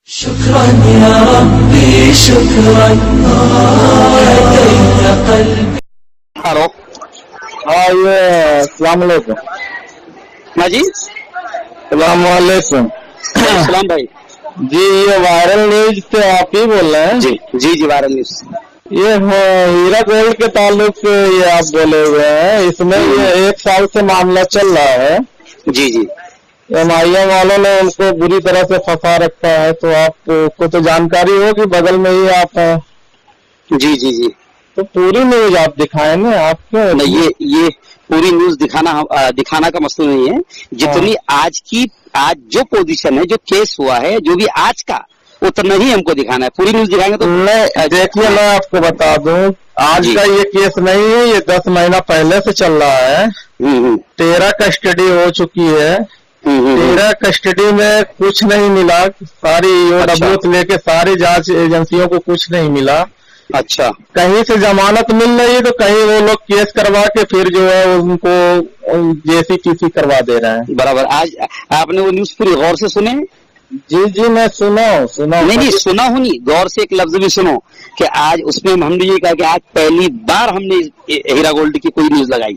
شكرا يا ربي شكرا هديت قلبي. हेलो हाँ ये अस्सलामुअलैकुम। हाँ जी अस्सलामुअलैकुम। सलाम भाई। जी ये वायरल न्यूज से आप ही बोल रहे हैं? जी जी जी वायरल न्यूज। ये हीरा गोल्ड के ताल्लुक से ये आप बोले हुए हैं, इसमें ये 1 साल से मामला चल रहा है। जी जी MIM वालों ने उनको बुरी तरह से फंसा रखा है, तो आपको तो जानकारी होगी, बगल में ही आप हैं, जी जी जी तो पूरी न्यूज आप दिखाएं ना। आप क्यों नहीं, ये पूरी न्यूज दिखाना का मसला नहीं है। जितनी आज जो पोजीशन है, जो केस हुआ है, जो भी आज का, उतना ही हमको दिखाना है। पूरी न्यूज दिखाएंगे तो नहीं, देखिए मैं आपको बता दूं, आज का ये केस नहीं है, ये 10 महीना पहले से चल रहा है। 13 कस्टडी हो चुकी है। 13 कस्टडी में कुछ नहीं मिला, सारी EOW से लेके सारी जांच एजेंसियों को कुछ नहीं मिला। अच्छा, कहीं से जमानत मिल रही है तो कहीं वो लोग केस करवा के फिर जो है उनको JCPC करवा दे रहे हैं। बराबर। आज आपने वो न्यूज पूरी गौर से सुने? जी जी मैं सुना नहीं सुना हूँ नहीं, गौर से एक लफ्ज भी सुनो कि आज उसमें हमने ये कहा कि आज पहली बार हमने हीरा गोल्ड की कोई न्यूज लगाई।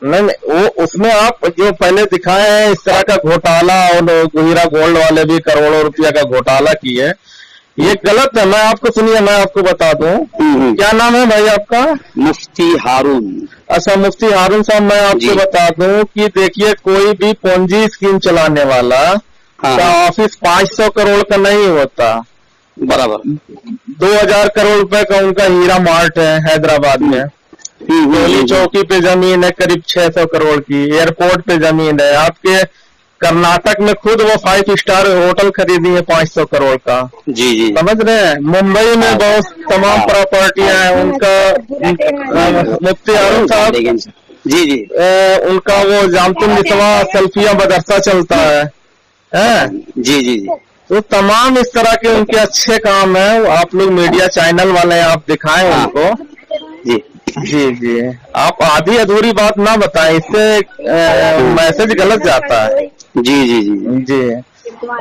नहीं वो उसमें आप जो पहले दिखाए हैं इस तरह का घोटाला, और हीरा गोल्ड वाले भी करोड़ों रुपया का घोटाला की है, ये गलत है। मैं आपको सुनिए, मैं आपको बता दूं, क्या नाम है भाई आपका? मुफ्ती हारून। अच्छा मुफ्ती हारून साहब, मैं आपको बता दूं कि देखिए कोई भी पोंजी स्कीम चलाने वाला का ऑफिस 500 करोड़ का नहीं होता। बराबर। 2000 करोड़ रुपए का उनका हीरा मार्ट है हैदराबाद में। टोली चौकी पे जमीन है करीब 600 करोड़ की, एयरपोर्ट पे जमीन है। आपके कर्नाटक में खुद वो 5 स्टार होटल खरीदी है 500 करोड़ का। जी जी समझ रहे हैं? मुंबई में बहुत तमाम प्रॉपर्टियां हैं उनका। मुफ्ती हारून साहब जी जी उनका वो जामतुन निसवा सल्फिया मदरसा चलता है जी जी जी। तो तमाम इस तरह के उनके अच्छे काम है। आप लोग मीडिया चैनल वाले हैं, आप दिखाएं उनको। जी जी जी आप आधी अधूरी बात ना बताएं, इससे मैसेज गलत जाता है। जी जी जी जी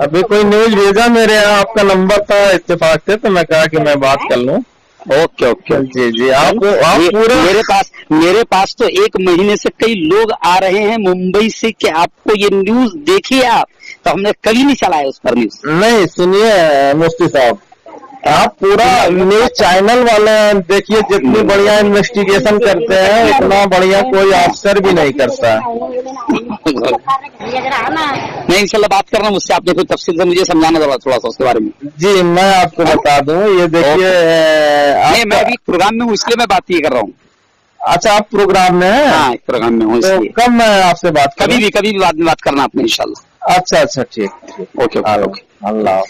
अभी कोई न्यूज भेजा मेरे यहाँ, आपका नंबर था इत्तेफाक से, तो मैं कहा कि मैं बात कर लूं। Okay okay. जी जी आप पूरा मेरे पास तो 1 महीने से कई लोग आ रहे हैं मुंबई से कि आपको ये न्यूज देखिए आप, तो हमने कभी नहीं चलाया उस पर न्यूज। नहीं सुनिए मुफ्ती साहब, आप पूरा न्यूज चैनल वाले देखिए, जितनी बढ़िया इन्वेस्टिगेशन करते हैं उतना बढ़िया कोई अफसर भी नहीं करता है। नहीं इंशाल्लाह बात करना मुझसे, आपने कोई तफसील से मुझे समझाना थोड़ा सा उसके बारे में। जी मैं आपको बता दूं, ये देखिए नहीं मैं अभी प्रोग्राम में हूँ इसलिए मैं बात ये कर रहा हूँ। अच्छा आप प्रोग्राम में हैं? हाँ प्रोग्राम में हूँ, तो इसलिए कब मैं आपसे बात कभी भी बाद में बात करना आपने इंशाल्लाह। अच्छा ठीक। Okay okay. अल्लाह।